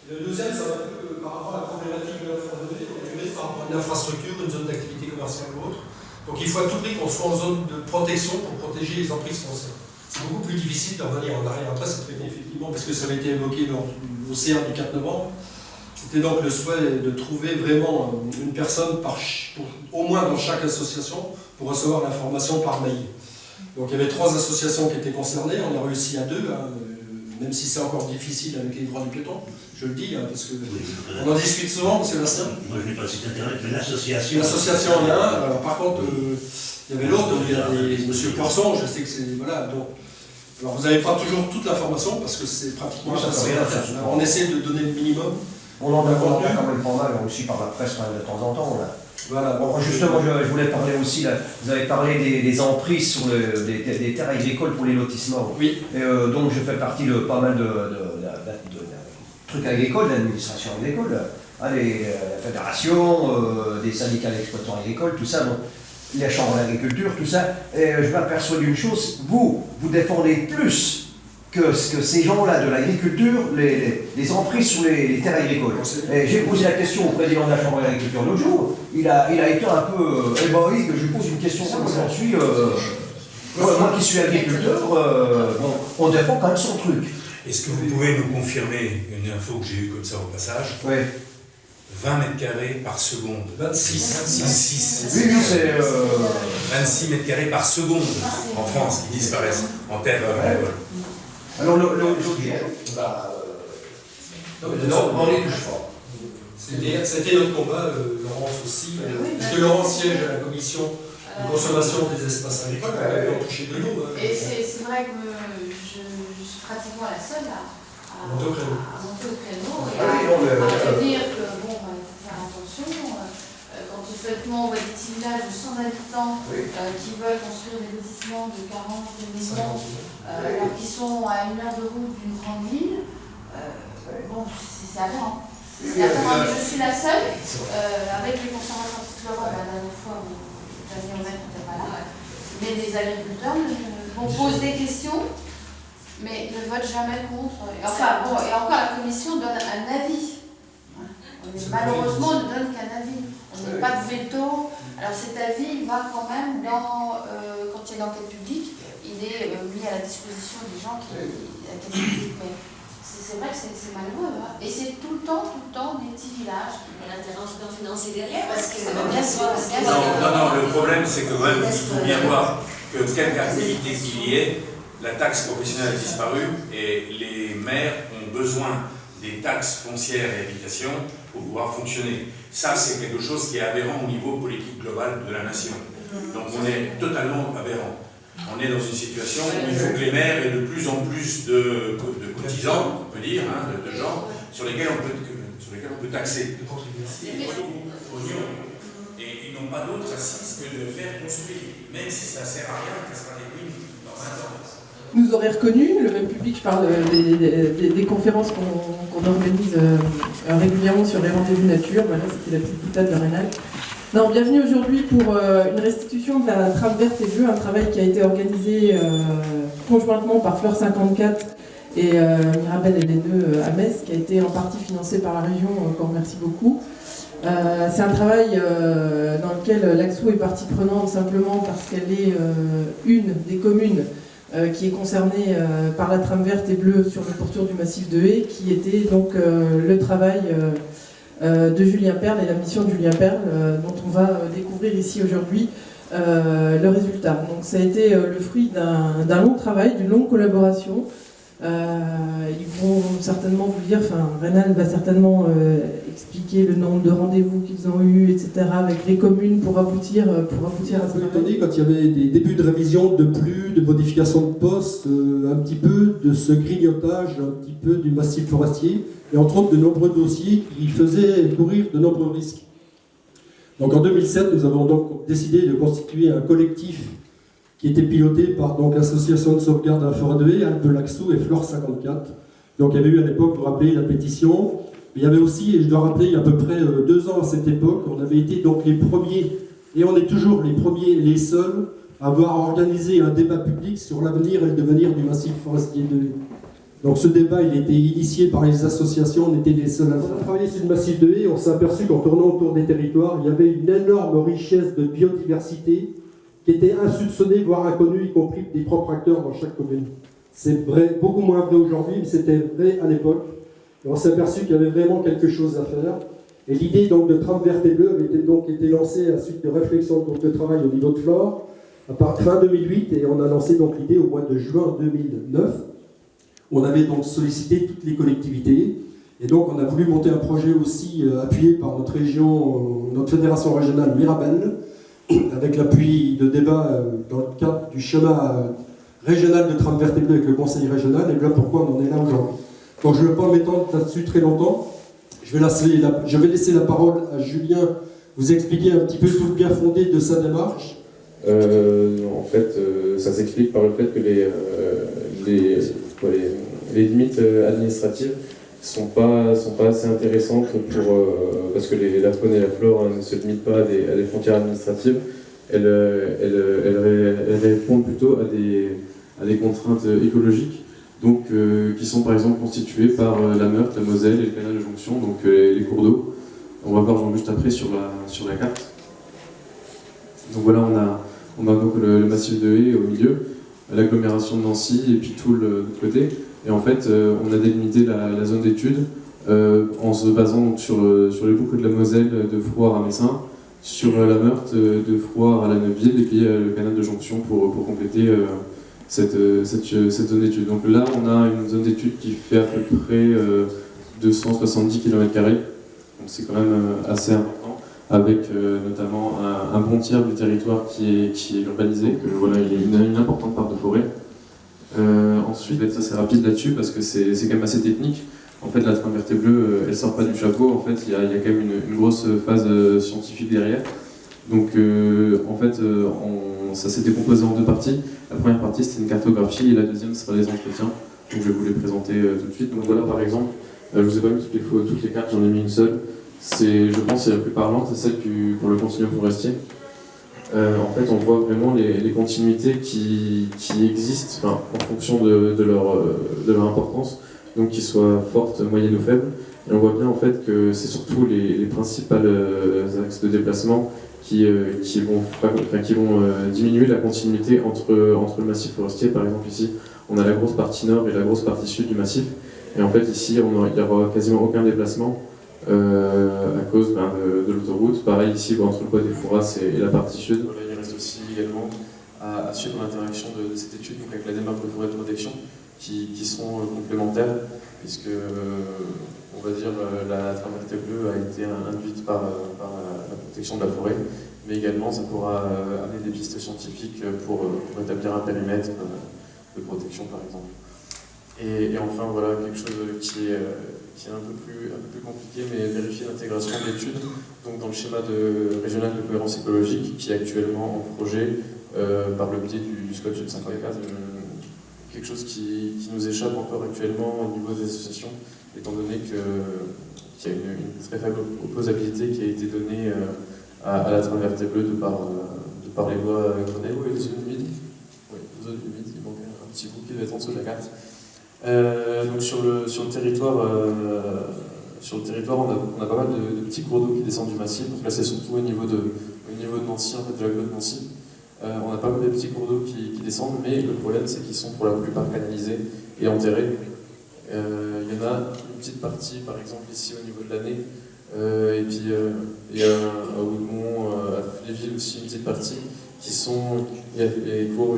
Le deuxième, ça va plus par rapport à la problématique de la forêt de vie, par rapport à une infrastructure, une zone d'activité commerciale ou autre. Donc il faut à tout prix qu'on soit en zone de protection pour protéger les emprises foncières. C'est beaucoup plus difficile de revenir en arrière. Après, c'est traité effectivement, parce que ça avait été évoqué lors du CR du 4 novembre. C'était donc le souhait de trouver vraiment une personne, au moins dans chaque association, pour recevoir l'information par mail. Donc il y avait 3 associations qui étaient concernées, on a réussi à 2, hein, même si c'est encore difficile avec les droits du piéton, je le dis, hein, parce qu'on en discute souvent, monsieur Bastien. Moi je n'ai pas le site internet, mais l'association. L'association en a un, alors par contre, il y avait l'autre, il y a monsieur Poisson, je sais que c'est. Voilà, donc. Alors vous n'avez pas toujours toute l'information, parce que c'est pratiquement facile à faire. On essaie de donner le minimum. On en a quand même pas mal aussi par la presse quand même de temps en temps. Là. Voilà. Bon, justement, je voulais parler aussi, là, vous avez parlé des emprises sur des terres agricoles pour les lotissements. Oui. Et, donc je fais partie de pas mal de trucs agricoles, l'administration agricole, hein, la fédération, des syndicats d'exploitants agricoles, tout ça, bon, les chambres d'agriculture, tout ça. Et je m'aperçois d'une chose, vous défendez plus que ces gens-là de l'agriculture, les emprises sur les terres agricoles. J'ai posé la question au président de la Chambre d'agriculture l'autre jour, il a été un peu ébahi que je lui pose une question comme j'en suis. Moi qui suis agriculteur, on défend quand même son truc. Est-ce que vous pouvez nous confirmer une info que j'ai eue comme ça au passage? Oui. 20 mètres carrés par seconde. 26. Oui, c'est... 26 mètres carrés par seconde en France qui disparaissent en terre agricole. Alors, non, on les touche pas. C'était notre combat, Laurence aussi. Parce que Laurence siège à la commission de consommation des espaces agricoles, elle a touché de l'eau. Et c'est vrai que je suis pratiquement la seule à monter au créneau et à dire que bon, il faut faire attention. Quand effectivement on voit des petits villages de 100 habitants qui veulent construire des lotissements de 40 maisons, alors qu'ils sont à 1 heure de route d'une grande ville, bon, c'est aberrant. C'est aberrant, mais je suis la seule, avec les conservateurs de Laurent, la dernière fois, Daniel n'était pas là, mais les agriculteurs posent des questions, mais ne votent jamais contre. Et enfin, bon, et encore la commission donne un avis. Malheureusement, on ne donne qu'un avis. On n'est pas de veto. Alors cet avis va quand même dans, quand il y a une enquête publique, il est mis à la disposition des gens qui publient. Mais c'est vrai que c'est malheureux. Hein. Et c'est tout le temps des petits villages. Et l'intervention financière derrière, parce que bien sûr. Non, le problème c'est que même il faut bien voir que quelque activité qu'il y ait, la taxe professionnelle a disparu et les maires ont besoin des taxes foncières et habitation pour pouvoir fonctionner. Ça, c'est quelque chose qui est aberrant au niveau politique global de la nation. Donc on est totalement aberrant. On est dans une situation où il faut que les maires aient de plus en plus de cotisants, on peut dire, hein, de gens sur lesquels on peut taxer. Et ils n'ont pas d'autre assise que de faire construire, même si ça ne sert à rien, ça sera des ruines dans 20 ans. Nous aurez reconnu, le même public, je parle des conférences qu'on organise régulièrement sur les rendez-vous nature. Voilà, c'était la petite boutade de Rénal. Non, bienvenue aujourd'hui pour une restitution de la trame verte et bleue, un travail qui a été organisé conjointement par Fleur 54 et Mirabel et les deux à Metz, qui a été en partie financé par la région, encore merci beaucoup. C'est un travail dans lequel l'AXO est partie prenante simplement parce qu'elle est une des communes qui est concernée par la trame verte et bleue sur le pourtour du massif de Haye, qui était donc le travail de Julien Perle et la mission de Julien Perle, dont on va découvrir ici aujourd'hui le résultat. Donc ça a été le fruit d'un long travail, d'une longue collaboration. Ils vont certainement vous dire, enfin Rénal va certainement expliquer le nombre de rendez-vous qu'ils ont eu, etc., avec les communes pour aboutir à ce travail. Étonné quand il y avait des débuts de révision de plus, de modification de poste, un petit peu de ce grignotage, un petit peu du massif forestier, et entre autres de nombreux dossiers qui faisaient courir de nombreux risques. Donc en 2007, nous avons donc décidé de constituer un collectif qui était piloté par l'association de sauvegarde de la forêt de Haye, Alpes Laxou et Flore 54. Donc il y avait eu à l'époque, vous vous rappelez, la pétition. Mais il y avait aussi, et je dois rappeler, il y a à peu près 2 ans à cette époque, on avait été donc les premiers, et on est toujours les premiers, les seuls, à avoir organisé un débat public sur l'avenir et le devenir du massif forestier de Haye. Donc ce débat, il était initié par les associations, on était les seuls à le faire. On a travaillé sur le massif de haies, on s'est aperçu qu'en tournant autour des territoires, il y avait une énorme richesse de biodiversité qui était insoupçonnée, voire inconnue, y compris des propres acteurs dans chaque commune. C'est vrai, beaucoup moins vrai aujourd'hui, mais c'était vrai à l'époque. Et on s'est aperçu qu'il y avait vraiment quelque chose à faire. Et l'idée donc de Trame verte et bleue avait donc été lancée à la suite de réflexions de travail au niveau de Flore, à partir fin 2008, et on a lancé donc l'idée au mois de juin 2009. On avait donc sollicité toutes les collectivités, et donc on a voulu monter un projet aussi appuyé par notre région, notre fédération régionale Mirabel, avec l'appui de débat dans le cadre du schéma régional de Trame verte et bleue avec le conseil régional, et voilà pourquoi on en est là aujourd'hui. Donc je ne vais pas m'étendre là-dessus très longtemps, je vais laisser la parole à Julien, vous expliquer un petit peu tout le bien fondé de sa démarche. En fait, ça s'explique par le fait que les limites administratives sont pas assez intéressantes parce que la faune et la flore ne se limitent pas à des frontières administratives. Elles répondent plutôt à des contraintes écologiques, donc qui sont par exemple constituées par la Meurthe, la Moselle et le canal de jonction, donc les cours d'eau. On va voir juste après sur la carte. Donc voilà, on a donc le massif de haies au milieu, l'agglomération de Nancy et puis tout l'autre côté. Et en fait, on a délimité la zone d'étude en se basant donc sur les boucles de la Moselle de Frouard à Messin, sur la Meurthe de Frouard à la Neuville et puis le canal de jonction pour compléter cette zone d'étude. Donc là, on a une zone d'étude qui fait à peu près 270 km², donc c'est quand même assez important, avec notamment un bon tiers du territoire qui est urbanisé, que voilà, il y a une importante part de forêt. Ensuite, ça c'est rapide là-dessus parce que c'est quand même assez technique. En fait, la Trame verte et bleue, elle sort pas du chapeau. En fait, il y a quand même une grosse phase scientifique derrière. Donc, en fait, ça s'est décomposé en deux parties. La première partie, c'était une cartographie, et la deuxième, sera les entretiens. Donc, je vais vous les présenter tout de suite. Donc voilà, par exemple, je vous ai pas mis toutes les cartes, j'en ai mis une seule. Je pense, c'est la plus parlante, c'est celle pour le continuum forestier. En fait, on voit vraiment les continuités qui existent en fonction de leur importance, donc qu'ils soient fortes, moyennes ou faibles. Et on voit bien en fait que c'est surtout les principales axes de déplacement qui vont diminuer la continuité entre le massif forestier. Par exemple, ici, on a la grosse partie nord et la grosse partie sud du massif. Et en fait, ici, il n'y aura quasiment aucun déplacement. À cause de l'autoroute. Pareil ici entre le bois des Fouras et la partie sud. Voilà, il reste aussi également à suivre l'interaction de cette étude donc avec la démarche de forêt de protection qui sont complémentaires puisque on va dire la Trame verte et bleue a été induite par la protection de la forêt, mais également ça pourra amener des pistes scientifiques pour établir un périmètre de protection par exemple. Et enfin voilà quelque chose qui est un peu plus compliqué, mais vérifier l'intégration d'études donc dans le schéma régional de cohérence écologique qui est actuellement en projet par le biais du SCOT Sud 54. Quelque chose qui nous échappe encore actuellement au niveau des associations, étant donné qu'il y a une très faible opposabilité qui a été donnée à la Trame verte et bleue de par les lois Grenelle et les zones humides. Oui, les zones humides, il manque un petit bout qui doit être en dessous de la carte. Donc sur le territoire, on a pas mal de petits cours d'eau qui descendent du massif. Donc là, c'est surtout au niveau de Nancy, en fait, de l'agglo de Nancy. On a pas mal de petits cours d'eau qui descendent, mais le problème, c'est qu'ils sont pour la plupart canalisés et enterrés. Il y en a une petite partie, par exemple, ici au niveau de l'année, et puis il y a à Oudemont, à Fléville aussi, une petite partie qui sont. Il y a les cours